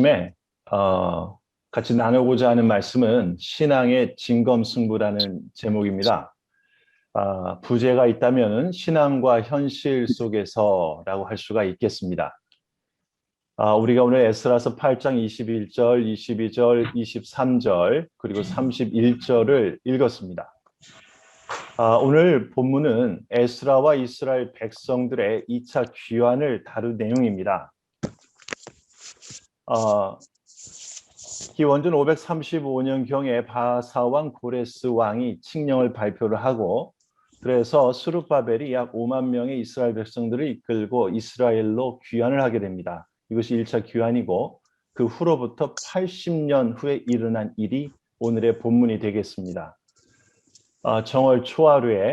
아침에 같이 나누고자 하는 말씀은 신앙의 진검승부라는 제목입니다. 부제가 있다면 신앙과 현실 속에서라고 할 수가 있겠습니다. 우리가 오늘 에스라서 8장 21절, 22절, 23절 그리고 31절을 읽었습니다. 오늘 본문은 에스라와 이스라엘 백성들의 2차 귀환을 다룬 내용입니다. 기원전 535년경에 바사왕 고레스 왕이 칙령을 발표를 하고, 그래서 스룹바벨이 약 5만 명의 이스라엘 백성들을 이끌고 이스라엘로 귀환을 하게 됩니다. 이것이 1차 귀환이고, 그 후로부터 80년 후에 일어난 일이 오늘의 본문이 되겠습니다. 정월 초하루에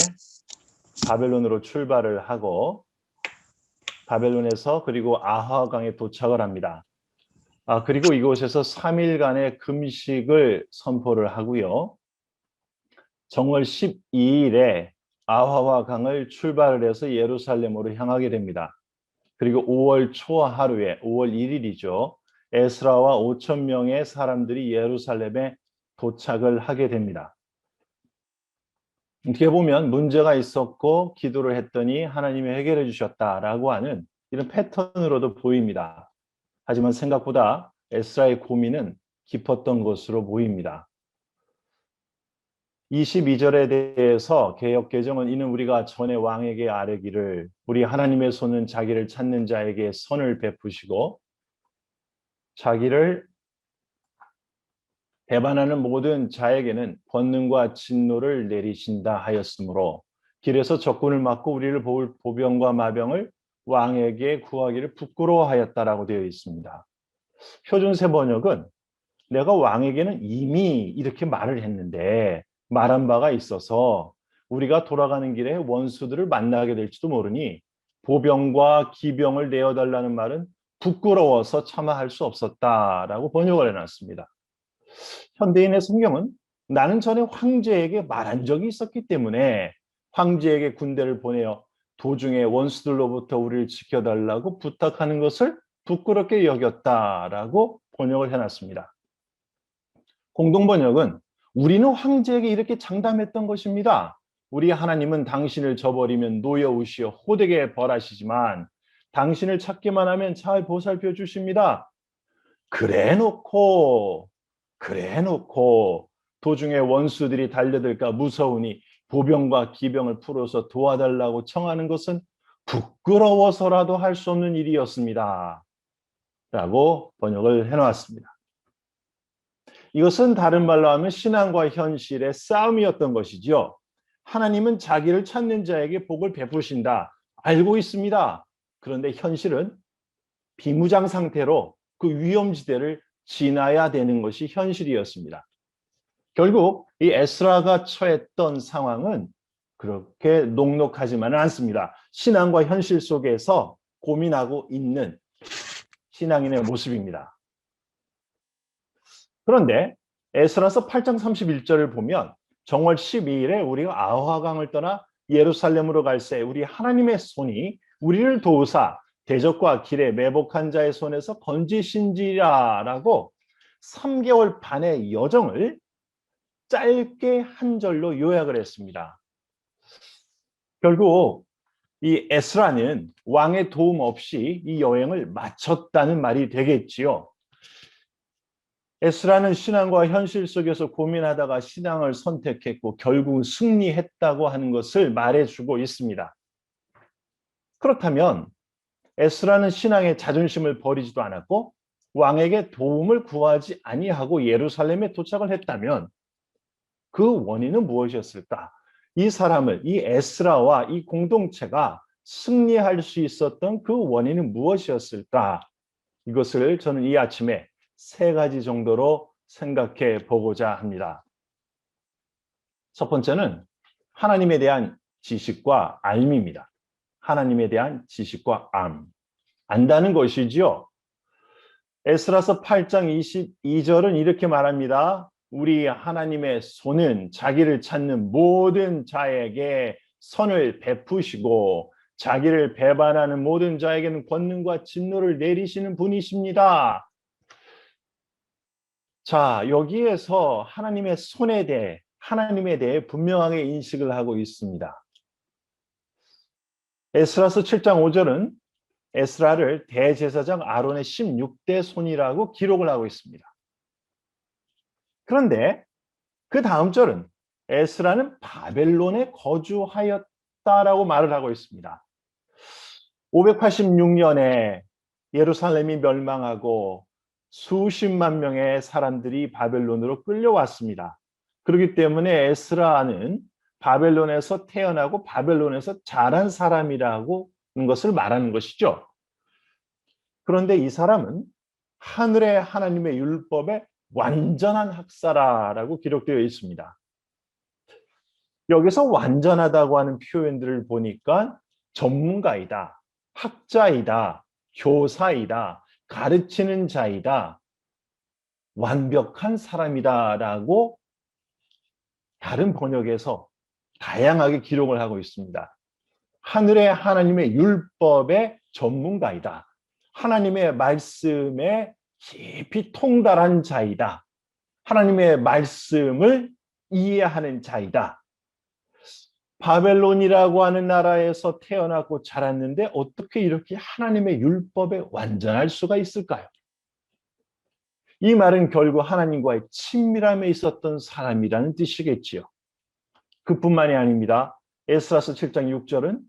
바벨론으로 출발을 하고 바벨론에서 그리고 아하강에 도착을 합니다. 그리고 이곳에서 3일간의 금식을 선포를 하고요. 정월 12일에 아하와 강을 출발을 해서 예루살렘으로 향하게 됩니다. 그리고 5월 초 하루에 5월 1일이죠. 에스라와 5천 명의 사람들이 예루살렘에 도착을 하게 됩니다. 어떻게 보면 문제가 있었고 기도를 했더니 하나님이 해결해 주셨다라고 하는 이런 패턴으로도 보입니다. 하지만 생각보다 에스라의 고민은 깊었던 것으로 보입니다. 22절에 대해서 개역개정은 이는 우리가 전에 왕에게 아뢰기를 우리 하나님의 손은 자기를 찾는 자에게 선을 베푸시고 자기를 배반하는 모든 자에게는 권능과 진노를 내리신다 하였으므로 길에서 적군을 막고 우리를 보을 보병과 마병을 왕에게 구하기를 부끄러워하였다라고 되어 있습니다. 표준세 번역은 내가 왕에게는 이미 이렇게 말을 했는데 말한 바가 있어서 우리가 돌아가는 길에 원수들을 만나게 될지도 모르니 보병과 기병을 내어달라는 말은 부끄러워서 차마 할 수 없었다라고 번역을 해놨습니다. 현대인의 성경은 나는 전에 황제에게 말한 적이 있었기 때문에 황제에게 군대를 보내어 도중에 원수들로부터 우리를 지켜달라고 부탁하는 것을 부끄럽게 여겼다라고 번역을 해놨습니다. 공동번역은 우리는 황제에게 이렇게 장담했던 것입니다. 우리 하나님은 당신을 저버리면 노여우시어 호되게 벌하시지만 당신을 찾기만 하면 잘 보살펴 주십니다. 그래놓고 도중에 원수들이 달려들까 무서우니 보병과 기병을 풀어서 도와달라고 청하는 것은 부끄러워서라도 할 수 없는 일이었습니다. 라고 번역을 해놓았습니다. 이것은 다른 말로 하면 신앙과 현실의 싸움이었던 것이죠. 하나님은 자기를 찾는 자에게 복을 베푸신다. 알고 있습니다. 그런데 현실은 비무장 상태로 그 위험지대를 지나야 되는 것이 현실이었습니다. 결국 이 에스라가 처했던 상황은 그렇게 녹록하지만은 않습니다. 신앙과 현실 속에서 고민하고 있는 신앙인의 모습입니다. 그런데 에스라서 8장 31절을 보면 정월 12일에 우리가 아하강을 떠나 예루살렘으로 갈새 우리 하나님의 손이 우리를 도우사 대적과 길에 매복한 자의 손에서 건지신지라라고 3개월 반의 여정을 짧게 한 절로 요약을 했습니다. 결국 이 에스라는 왕의 도움 없이 이 여행을 마쳤다는 말이 되겠지요. 에스라는 신앙과 현실 속에서 고민하다가 신앙을 선택했고 결국 승리했다고 하는 것을 말해주고 있습니다. 그렇다면 에스라는 신앙의 자존심을 버리지도 않았고 왕에게 도움을 구하지 아니하고 예루살렘에 도착을 했다면 그 원인은 무엇이었을까? 이 에스라와 이 공동체가 승리할 수 있었던 그 원인은 무엇이었을까? 이것을 저는 이 아침에 3가지 정도로 생각해 보고자 합니다. 첫 번째는 하나님에 대한 지식과 알미입니다. 하나님에 대한 지식과 안다는 것이지요. 에스라서 8장 22절은 이렇게 말합니다. 우리 하나님의 손은 자기를 찾는 모든 자에게 선을 베푸시고 자기를 배반하는 모든 자에게는 권능과 진노를 내리시는 분이십니다. 자, 여기에서 하나님의 손에 대해, 하나님에 대해 분명하게 인식을 하고 있습니다. 에스라서 7장 5절은 에스라를 대제사장 아론의 16대 손이라고 기록을 하고 있습니다. 그런데 그 다음 절은 에스라는 바벨론에 거주하였다라고 말을 하고 있습니다. 586년에 예루살렘이 멸망하고 수십만 명의 사람들이 바벨론으로 끌려왔습니다. 그렇기 때문에 에스라는 바벨론에서 태어나고 바벨론에서 자란 사람이라고 하는 것을 말하는 것이죠. 그런데 이 사람은 하늘의 하나님의 율법의 완전한 학사라라고 기록되어 있습니다. 여기서 완전하다고 하는 표현들을 보니까 전문가이다, 학자이다, 교사이다, 가르치는 자이다, 완벽한 사람이다라고 다른 번역에서 다양하게 기록을 하고 있습니다. 하늘의 하나님의 율법의 전문가이다. 하나님의 말씀에 깊이 통달한 자이다. 하나님의 말씀을 이해하는 자이다. 바벨론이라고 하는 나라에서 태어나고 자랐는데 어떻게 이렇게 하나님의 율법에 완전할 수가 있을까요? 이 말은 결국 하나님과의 친밀함에 있었던 사람이라는 뜻이겠지요. 그뿐만이 아닙니다. 에스라서 7장 6절은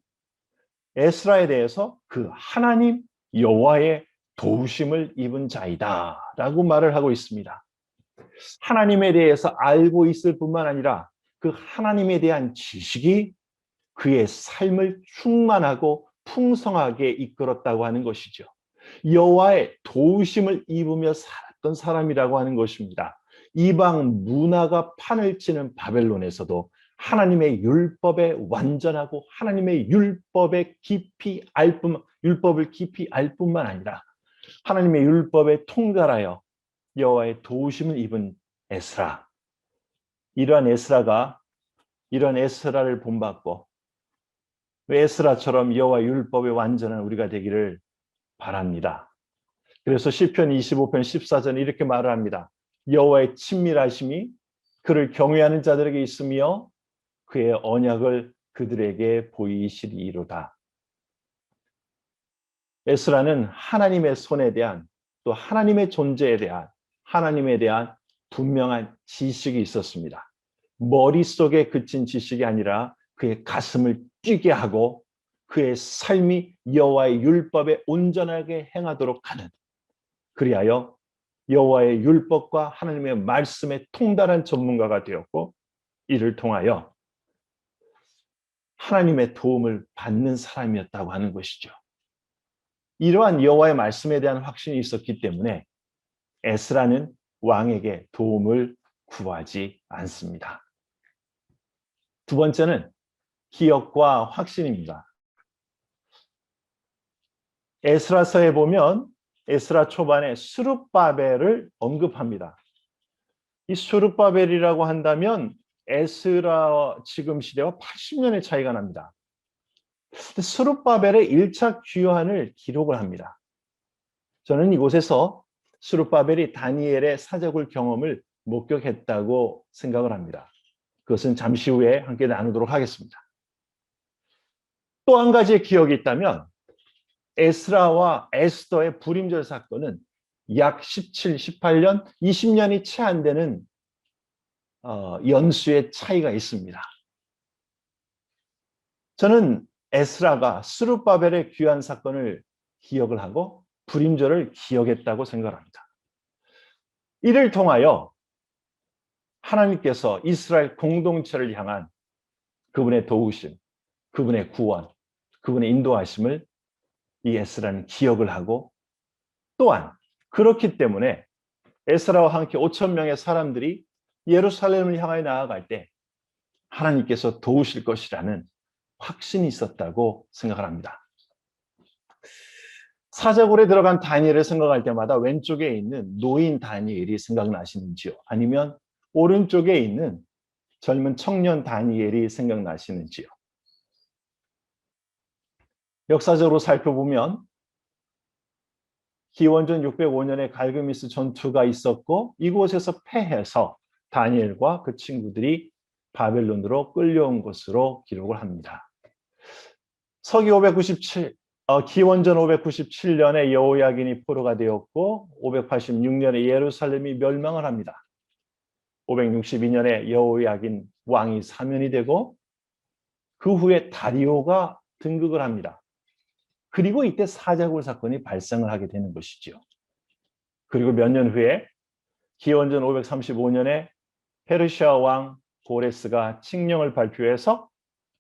에스라에 대해서 그 하나님 여호와의 도우심을 입은 자이다 라고 말을 하고 있습니다. 하나님에 대해서 알고 있을 뿐만 아니라 그 하나님에 대한 지식이 그의 삶을 충만하고 풍성하게 이끌었다고 하는 것이죠. 여호와의 도우심을 입으며 살았던 사람이라고 하는 것입니다. 이방 문화가 판을 치는 바벨론에서도 하나님의 율법에 완전하고 하나님의 율법을 깊이 알 뿐만 아니라 하나님의 율법에 통달하여 여호와의 도우심을 입은 에스라. 이러한 에스라를 본받고 에스라처럼 여호와 율법에 완전한 우리가 되기를 바랍니다. 그래서 시편 25편 14절에 이렇게 말을 합니다. 여호와의 친밀하심이 그를 경외하는 자들에게 있으며 그의 언약을 그들에게 보이시리로다. 에스라는 하나님의 손에 대한 또 하나님의 존재에 대한 하나님에 대한 분명한 지식이 있었습니다. 머릿속에 그친 지식이 아니라 그의 가슴을 뛰게 하고 그의 삶이 여호와의 율법에 온전하게 행하도록 하는, 그리하여 여호와의 율법과 하나님의 말씀에 통달한 전문가가 되었고 이를 통하여 하나님의 도움을 받는 사람이었다고 하는 것이죠. 이러한 여호와의 말씀에 대한 확신이 있었기 때문에 에스라는 왕에게 도움을 구하지 않습니다. 두 번째는 기억과 확신입니다. 에스라서에 보면 에스라 초반에 스룹바벨을 언급합니다. 이 스룹바벨이라고 한다면 에스라 지금 시대와 80년의 차이가 납니다. 스룹바벨의 1차 귀환을 기록을 합니다. 저는 이곳에서 스룹바벨이 다니엘의 사적을 경험을 목격했다고 생각을 합니다. 그것은 잠시 후에 함께 나누도록 하겠습니다. 또 한 가지의 기억이 있다면 에스라와 에스더의 불임절 사건은 약 17, 18년, 20년이 채 안 되는 연수의 차이가 있습니다. 저는 에스라가 스룹바벨의 귀환 사건을 기억을 하고 불임절을 기억했다고 생각합니다. 이를 통하여 하나님께서 이스라엘 공동체를 향한 그분의 도우심, 그분의 구원, 그분의 인도하심을 이 에스라는 기억을 하고, 또한 그렇기 때문에 에스라와 함께 5천 명의 사람들이 예루살렘을 향하여 나아갈 때 하나님께서 도우실 것이라는 확신이 있었다고 생각을 합니다. 사자굴에 들어간 다니엘을 생각할 때마다 왼쪽에 있는 노인 다니엘이 생각나시는지요? 아니면 오른쪽에 있는 젊은 청년 다니엘이 생각나시는지요? 역사적으로 살펴보면 기원전 605년에 갈그미스 전투가 있었고 이곳에서 패해서 다니엘과 그 친구들이 바벨론으로 끌려온 것으로 기록을 합니다. 서기 597, 기원전 597년에 여호야긴이 포로가 되었고 586년에 예루살렘이 멸망을 합니다. 562년에 여호야긴 왕이 사면이 되고 그 후에 다리오가 등극을 합니다. 그리고 이때 사자굴 사건이 발생을 하게 되는 것이죠. 그리고 몇 년 후에 기원전 535년에 페르시아 왕 고레스가 칙령을 발표해서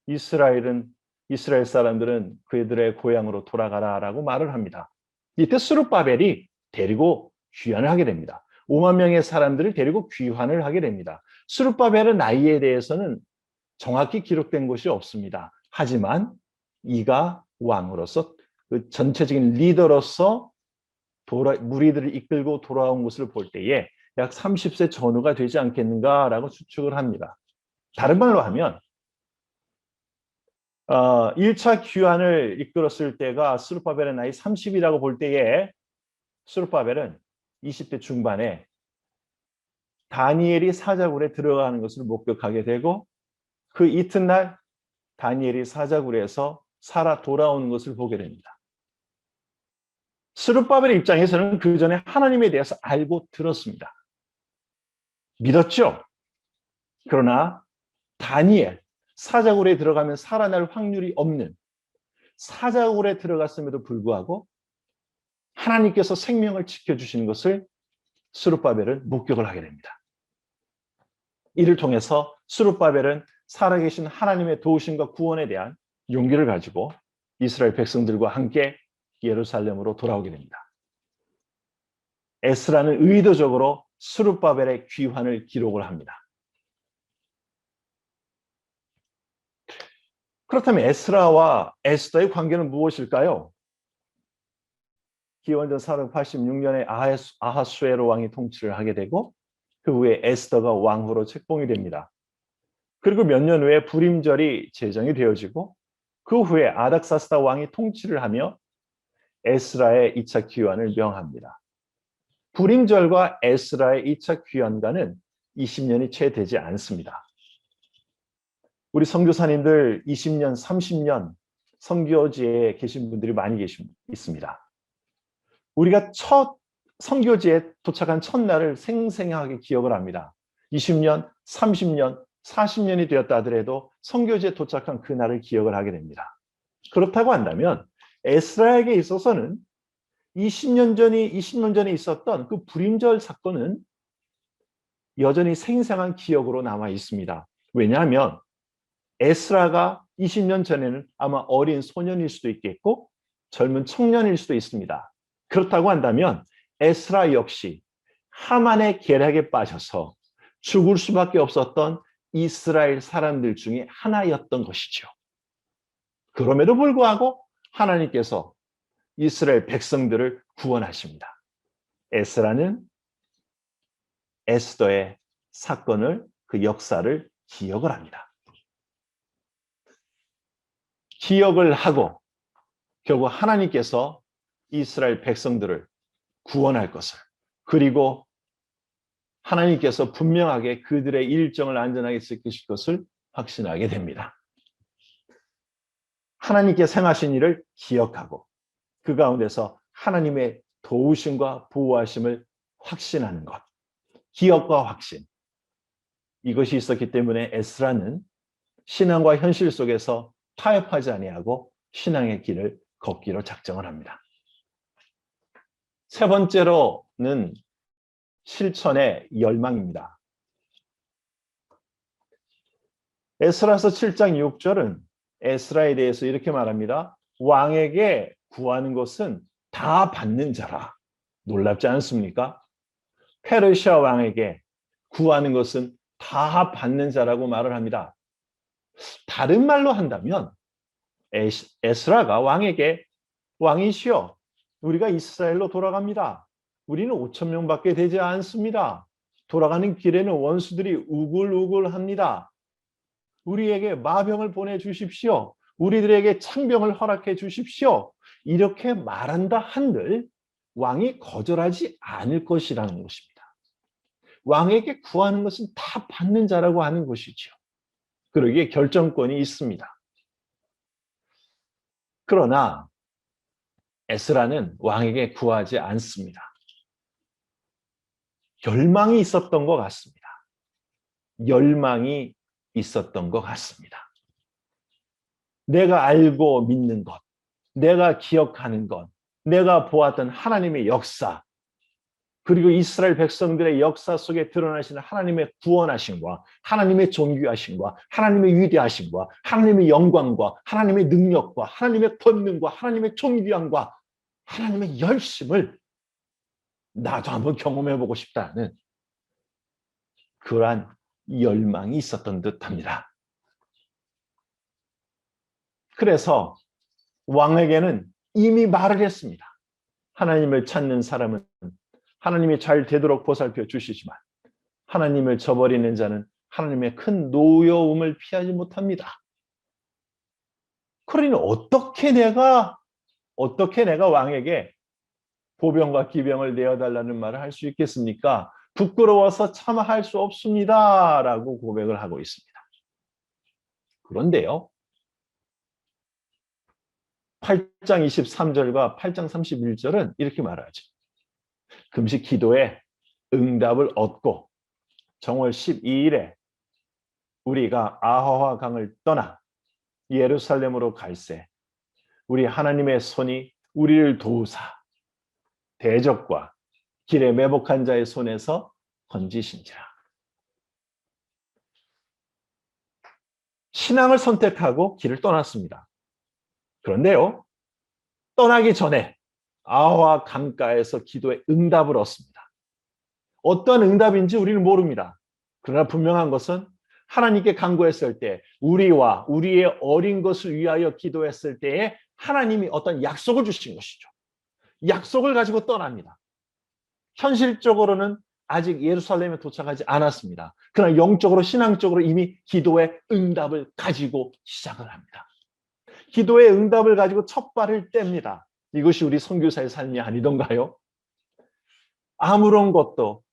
이스라엘 사람들은 그들의 고향으로 돌아가라라고 말을 합니다. 이때 스룹바벨이 데리고 귀환을 하게 됩니다. 5만 명의 사람들을 데리고 귀환을 하게 됩니다. 스룹바벨의 나이에 대해서는 정확히 기록된 것이 없습니다. 하지만 이가 왕으로서 그 전체적인 리더로서 무리들을 이끌고 돌아온 것을 볼 때에 약 30세 전후가 되지 않겠는가라고 추측을 합니다. 다른 말로 하면 1차 귀환을 이끌었을 때가 스룹바벨의 나이 30이라고 볼 때에 스룹바벨은 20대 중반에 다니엘이 사자굴에 들어가는 것을 목격하게 되고 그 이튿날 다니엘이 사자굴에서 살아 돌아오는 것을 보게 됩니다. 스룹바벨의 입장에서는 그 전에 하나님에 대해서 알고 들었습니다. 믿었죠? 그러나 다니엘, 사자굴에 들어가면 살아날 확률이 없는 사자굴에 들어갔음에도 불구하고 하나님께서 생명을 지켜주시는 것을 스룹바벨은 목격을 하게 됩니다. 이를 통해서 스룹바벨은 살아계신 하나님의 도우심과 구원에 대한 용기를 가지고 이스라엘 백성들과 함께 예루살렘으로 돌아오게 됩니다. 에스라는 의도적으로 스룹바벨의 귀환을 기록을 합니다. 그렇다면 에스라와 에스더의 관계는 무엇일까요? 기원전 486년에 아하수에로 왕이 통치를 하게 되고 그 후에 에스더가 왕후로 책봉이 됩니다. 그리고 몇 년 후에 불임절이 제정이 되어지고 그 후에 아닥사스다 왕이 통치를 하며 에스라의 2차 귀환을 명합니다. 불임절과 에스라의 2차 귀환과는 20년이 채 되지 않습니다. 우리 선교사님들 20년, 30년 선교지에 계신 분들이 많이 있습니다. 우리가 첫 선교지에 도착한 첫날을 생생하게 기억을 합니다. 20년, 30년, 40년이 되었다 하더라도 선교지에 도착한 그날을 기억을 하게 됩니다. 그렇다고 한다면 에스라에게 있어서는 20년 전에 있었던 그 불임절 사건은 여전히 생생한 기억으로 남아 있습니다. 왜냐하면 에스라가 20년 전에는 아마 어린 소년일 수도 있겠고 젊은 청년일 수도 있습니다. 그렇다고 한다면 에스라 역시 하만의 계략에 빠져서 죽을 수밖에 없었던 이스라엘 사람들 중에 하나였던 것이죠. 그럼에도 불구하고 하나님께서 이스라엘 백성들을 구원하십니다. 에스라는 에스더의 사건을, 그 역사를 기억을 합니다. 기억을 하고 결국 하나님께서 이스라엘 백성들을 구원할 것을, 그리고 하나님께서 분명하게 그들의 일정을 안전하게 지키실 것을 확신하게 됩니다. 하나님께서 행하신 일을 기억하고 그 가운데서 하나님의 도우심과 보호하심을 확신하는 것, 기억과 확신, 이것이 있었기 때문에 에스라는 신앙과 현실 속에서 타협하지 아니하고 신앙의 길을 걷기로 작정을 합니다. 세 번째로는 실천의 열망입니다. 에스라서 7장 6절은 에스라에 대해서 이렇게 말합니다. 왕에게 구하는 것은 다 받는 자라. 놀랍지 않습니까? 페르시아 왕에게 구하는 것은 다 받는 자라고 말을 합니다. 다른 말로 한다면 에스라가 왕에게 왕이시여, 우리가 이스라엘로 돌아갑니다. 우리는 5천 명밖에 되지 않습니다. 돌아가는 길에는 원수들이 우글우글합니다. 우리에게 마병을 보내주십시오. 우리들에게 창병을 허락해 주십시오. 이렇게 말한다 한들 왕이 거절하지 않을 것이라는 것입니다. 왕에게 구하는 것은 다 받는 자라고 하는 것이죠. 그러기에 결정권이 있습니다. 그러나 에스라는 왕에게 구하지 않습니다. 열망이 있었던 것 같습니다. 열망이 있었던 것 같습니다. 내가 알고 믿는 것, 내가 기억하는 것, 내가 보았던 하나님의 역사, 그리고 이스라엘 백성들의 역사 속에 드러나시는 하나님의 구원하심과 하나님의 존귀하심과 하나님의 위대하심과 하나님의 영광과 하나님의 능력과 하나님의 권능과 하나님의 존귀함과 하나님의 열심을 나도 한번 경험해보고 싶다는 그러한 열망이 있었던 듯합니다. 그래서 왕에게는 이미 말을 했습니다. 하나님을 찾는 사람은 하나님이 잘 되도록 보살펴 주시지만 하나님을 저버리는 자는 하나님의 큰 노여움을 피하지 못합니다. 그러니 어떻게 내가 왕에게 보병과 기병을 내어달라는 말을 할 수 있겠습니까? 부끄러워서 참 할 수 없습니다. 라고 고백을 하고 있습니다. 그런데요. 8장 23절과 8장 31절은 이렇게 말하죠. 금식 기도에 응답을 얻고 정월 12일에 우리가 아하와 강을 떠나 예루살렘으로 갈새 우리 하나님의 손이 우리를 도우사 대적과 길에 매복한 자의 손에서 건지신지라. 신앙을 선택하고 길을 떠났습니다. 그런데요, 떠나기 전에 아하와 강가에서 기도에 응답을 얻습니다. 어떤 응답인지 우리는 모릅니다. 그러나 분명한 것은 하나님께 간구했을 때 우리와 우리의 어린 것을 위하여 기도했을 때에 하나님이 어떤 약속을 주신 것이죠. 약속을 가지고 떠납니다. 현실적으로는 아직 예루살렘에 도착하지 않았습니다. 그러나 영적으로 신앙적으로 이미 기도의 응답을 가지고 시작을 합니다. 기도의 응답을 가지고 첫 발을 뗍니다. 이것이 우리 선교사의 삶이 아니던가요? 아무것도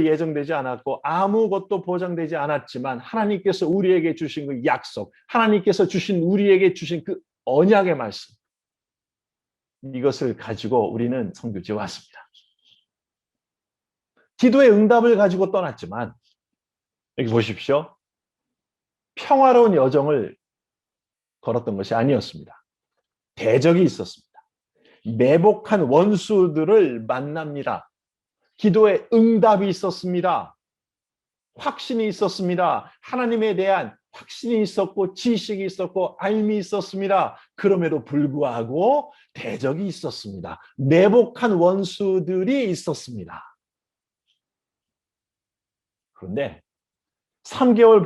예정되지 않았고 아무것도 보장되지 않았지만 하나님께서 우리에게 주신 그 약속, 하나님께서 우리에게 주신 그 언약의 말씀, 이것을 가지고 우리는 선교지에 왔습니다. 기도의 응답을 가지고 떠났지만 여기 보십시오. 평화로운 여정을 걸었던 것이 아니었습니다. 대적이 있었습니다. 매복한 원수들을 만납니다. 기도의 응답이 있었습니다. 확신이 있었습니다. 하나님에 대한 확신이 있었고 지식이 있었고 알미 있었습니다. 그럼에도 불구하고 대적이 있었습니다. 매복한 원수들이 있었습니다. 그런데 3개월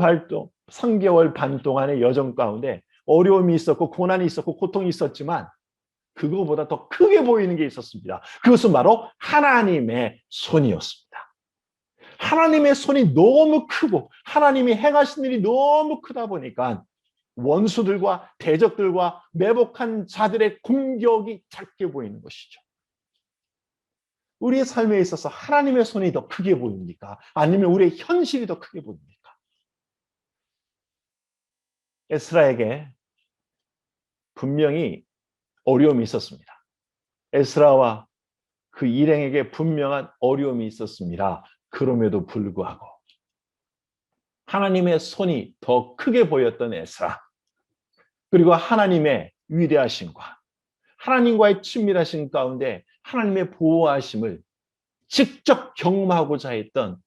반 동안의 여정 가운데 어려움이 있었고 고난이 있었고 고통이 있었지만 그거보다 더 크게 보이는 게 있었습니다. 그것은 바로 하나님의 손이었습니다. 하나님의 손이 너무 크고 하나님이 행하신 일이 너무 크다 보니까 원수들과 대적들과 매복한 자들의 공격이 작게 보이는 것이죠. 우리의 삶에 있어서 하나님의 손이 더 크게 보입니까? 아니면 우리의 현실이 더 크게 보입니까? 에스라에게 분명히 어려움이 있었습니다. 에스라와 그 일행에게 분명한 어려움이 있었습니다. 그럼에도 불구하고 하나님의 손이 더 크게 보였던 에스라, 그리고 하나님의 위대하심과 하나님과의 친밀하심 가운데 하나님의 보호하심을 직접 경험하고자 했던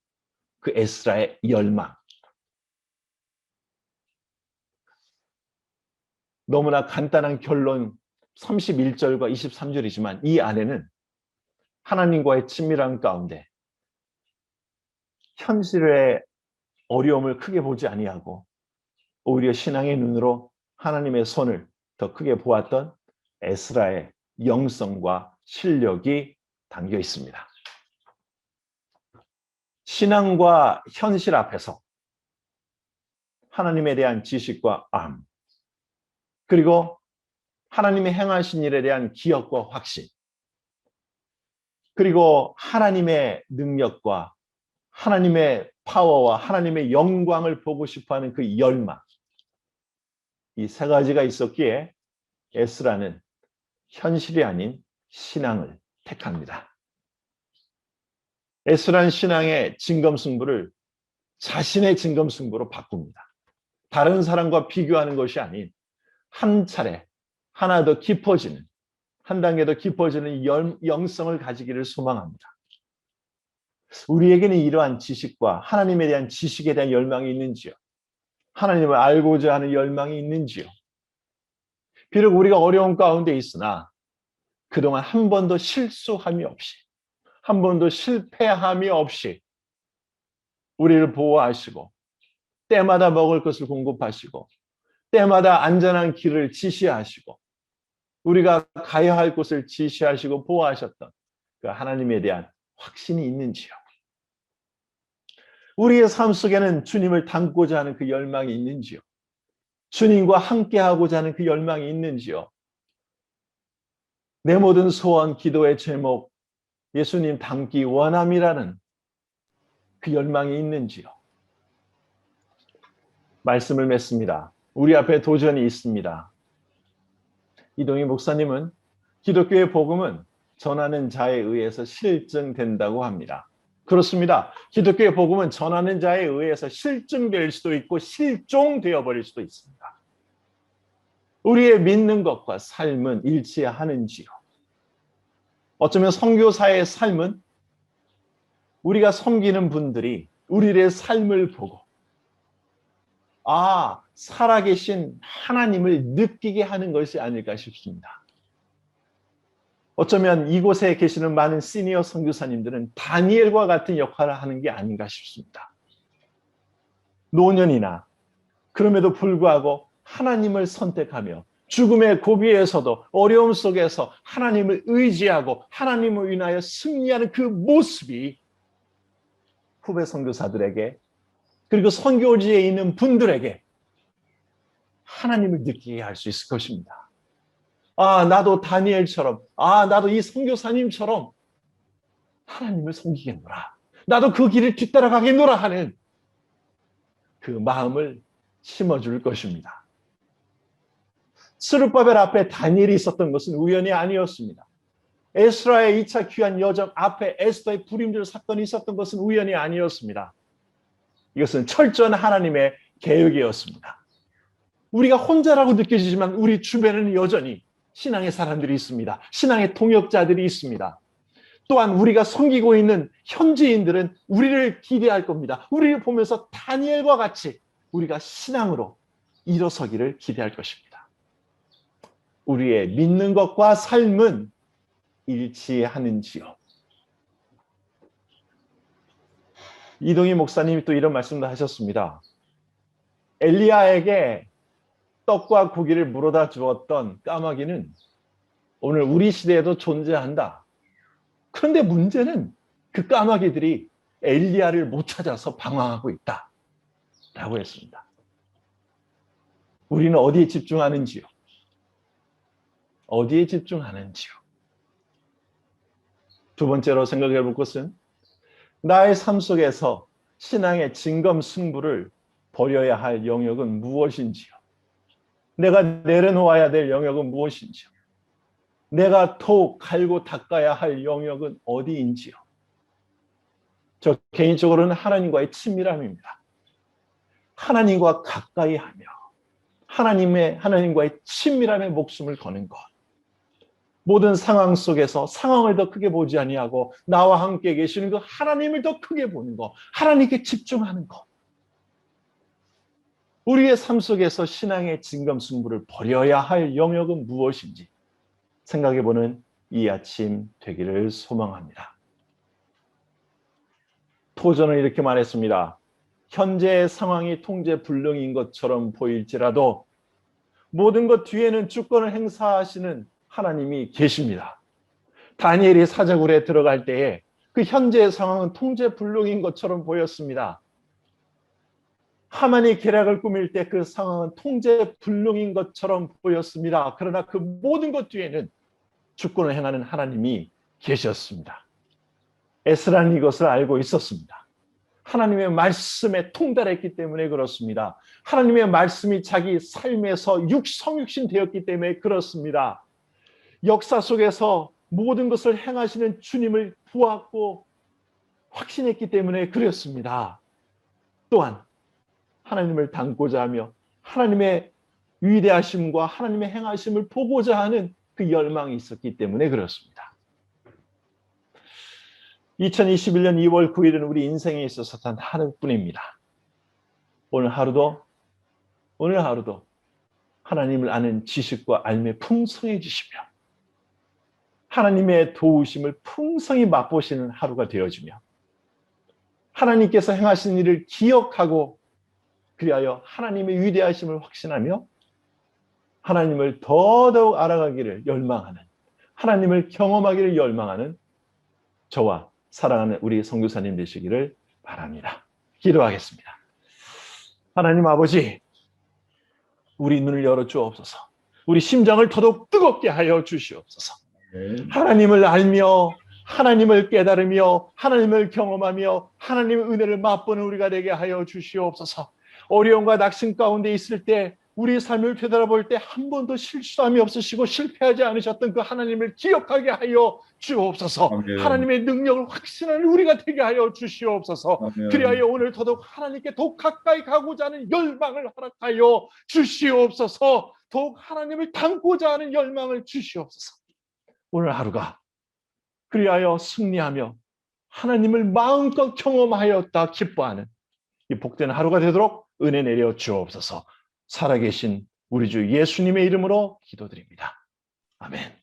그 에스라의 열망. 너무나 간단한 결론 31절과 23절이지만 이 안에는 하나님과의 친밀한 가운데 현실의 어려움을 크게 보지 아니하고 오히려 신앙의 눈으로 하나님의 손을 더 크게 보았던 에스라의 영성과 실력이 담겨 있습니다. 신앙과 현실 앞에서 하나님에 대한 지식과 암, 그리고 하나님의 행하신 일에 대한 기억과 확신, 그리고 하나님의 능력과 하나님의 파워와 하나님의 영광을 보고 싶어하는 그 열망, 이 세 가지가 있었기에 에스라는 현실이 아닌 신앙을 택합니다. 에스라는 신앙의 진검승부를 자신의 진검승부로 바꿉니다. 다른 사람과 비교하는 것이 아닌 한 차례 하나 더 깊어지는, 한 단계 더 깊어지는 영성을 가지기를 소망합니다. 우리에게는 이러한 지식과 하나님에 대한 지식에 대한 열망이 있는지요? 하나님을 알고자 하는 열망이 있는지요? 비록 우리가 어려운 가운데 있으나 그동안 한 번도 실수함이 없이, 한 번도 실패함이 없이 우리를 보호하시고 때마다 먹을 것을 공급하시고 때마다 안전한 길을 지시하시고 우리가 가야 할 곳을 지시하시고 보호하셨던 그 하나님에 대한 확신이 있는지요? 우리의 삶 속에는 주님을 닮고자 하는 그 열망이 있는지요? 주님과 함께하고자 하는 그 열망이 있는지요? 내 모든 소원, 기도의 제목, 예수님 닮기 원함이라는 그 열망이 있는지요? 말씀을 맺습니다. 우리 앞에 도전이 있습니다. 이동희 목사님은 기독교의 복음은 전하는 자에 의해서 실증된다고 합니다. 그렇습니다. 기독교의 복음은 전하는 자에 의해서 실증될 수도 있고 실종되어 버릴 수도 있습니다. 우리의 믿는 것과 삶은 일치하는지요? 어쩌면 선교사의 삶은 우리가 섬기는 분들이 우리의 삶을 보고 살아계신 하나님을 느끼게 하는 것이 아닐까 싶습니다. 어쩌면 이곳에 계시는 많은 시니어 선교사님들은 다니엘과 같은 역할을 하는 게 아닌가 싶습니다. 노년이나 그럼에도 불구하고 하나님을 선택하며 죽음의 고비에서도 어려움 속에서 하나님을 의지하고 하나님을 인하여 승리하는 그 모습이 후배 선교사들에게 그리고 선교지에 있는 분들에게 하나님을 느끼게 할 수 있을 것입니다. 나도 다니엘처럼, 나도 이 선교사님처럼 하나님을 섬기겠노라. 나도 그 길을 뒤따라가겠노라 하는 그 마음을 심어줄 것입니다. 스룹바벨 앞에 다니엘이 있었던 것은 우연이 아니었습니다. 에스라의 2차 귀환 여정 앞에 에스더의 불임절 사건이 있었던 것은 우연이 아니었습니다. 이것은 철저한 하나님의 계획이었습니다. 우리가 혼자라고 느껴지지만 우리 주변에는 여전히 신앙의 사람들이 있습니다. 신앙의 동역자들이 있습니다. 또한 우리가 섬기고 있는 현지인들은 우리를 기대할 겁니다. 우리를 보면서 다니엘과 같이 우리가 신앙으로 일어서기를 기대할 것입니다. 우리의 믿는 것과 삶은 일치하는지요? 이동희 목사님이 또 이런 말씀도 하셨습니다. 엘리야에게 떡과 고기를 물어다 주었던 까마귀는 오늘 우리 시대에도 존재한다. 그런데 문제는 그 까마귀들이 엘리야를 못 찾아서 방황하고 있다. 라고 했습니다. 우리는 어디에 집중하는지요? 어디에 집중하는지요? 두 번째로 생각해 볼 것은 나의 삶 속에서 신앙의 진검승부를 벌여야 할 영역은 무엇인지요? 내가 내려놓아야 될 영역은 무엇인지요? 내가 더욱 갈고 닦아야 할 영역은 어디인지요? 저 개인적으로는 하나님과의 친밀함입니다. 하나님과 가까이 하며 하나님과의 친밀함에 목숨을 거는 것. 모든 상황 속에서 상황을 더 크게 보지 아니하고 나와 함께 계시는 그 하나님을 더 크게 보는 것. 하나님께 집중하는 것. 우리의 삶 속에서 신앙의 진검승부를 벌여야 할 영역은 무엇인지 생각해보는 이 아침 되기를 소망합니다. 토저는 이렇게 말했습니다. 현재의 상황이 통제불능인 것처럼 보일지라도 모든 것 뒤에는 주권을 행사하시는 하나님이 계십니다. 다니엘이 사자굴에 들어갈 때에 그 현재의 상황은 통제불능인 것처럼 보였습니다. 하만이 계략을 꾸밀 때 그 상황은 통제불능인 것처럼 보였습니다. 그러나 그 모든 것 뒤에는 주권을 행하는 하나님이 계셨습니다. 에스라는 이것을 알고 있었습니다. 하나님의 말씀에 통달했기 때문에 그렇습니다. 하나님의 말씀이 자기 삶에서 성육신 되었기 때문에 그렇습니다. 역사 속에서 모든 것을 행하시는 주님을 보았고 확신했기 때문에 그렇습니다. 또한 하나님을 닮고자 하며 하나님의 위대하심과 하나님의 행하심을 보고자 하는 그 열망이 있었기 때문에 그렇습니다. 2021년 2월 9일은 우리 인생에 있어서 단 하루뿐입니다. 오늘 하루도 하나님을 아는 지식과 알매 풍성해지시며 하나님의 도우심을 풍성히 맛보시는 하루가 되어지며 하나님께서 행하신 일을 기억하고 그리하여 하나님의 위대하심을 확신하며 하나님을 더더욱 알아가기를 열망하는, 하나님을 경험하기를 열망하는 저와 사랑하는 우리 선교사님 되시기를 바랍니다. 기도하겠습니다. 하나님 아버지, 우리 눈을 열어 주옵소서. 우리 심장을 더더욱 뜨겁게 하여 주시옵소서. 하나님을 알며 하나님을 깨달으며 하나님을 경험하며 하나님의 은혜를 맛보는 우리가 되게 하여 주시옵소서. 어려움과 낙심 가운데 있을 때 우리 삶을 되돌아볼 때 한 번도 실수함이 없으시고 실패하지 않으셨던 그 하나님을 기억하게 하여 주옵소서. 아멘. 하나님의 능력을 확신하는 우리가 되게 하여 주시옵소서. 아멘. 그리하여 오늘 더더욱 하나님께 더욱 가까이 가고자 하는 열망을 허락하여 주시옵소서. 더욱 하나님을 닮고자 하는 열망을 주시옵소서. 오늘 하루가 그리하여 승리하며 하나님을 마음껏 경험하였다 기뻐하는 이 복된 하루가 되도록 은혜 내려 주옵소서. 살아계신 우리 주 예수님의 이름으로 기도드립니다. 아멘.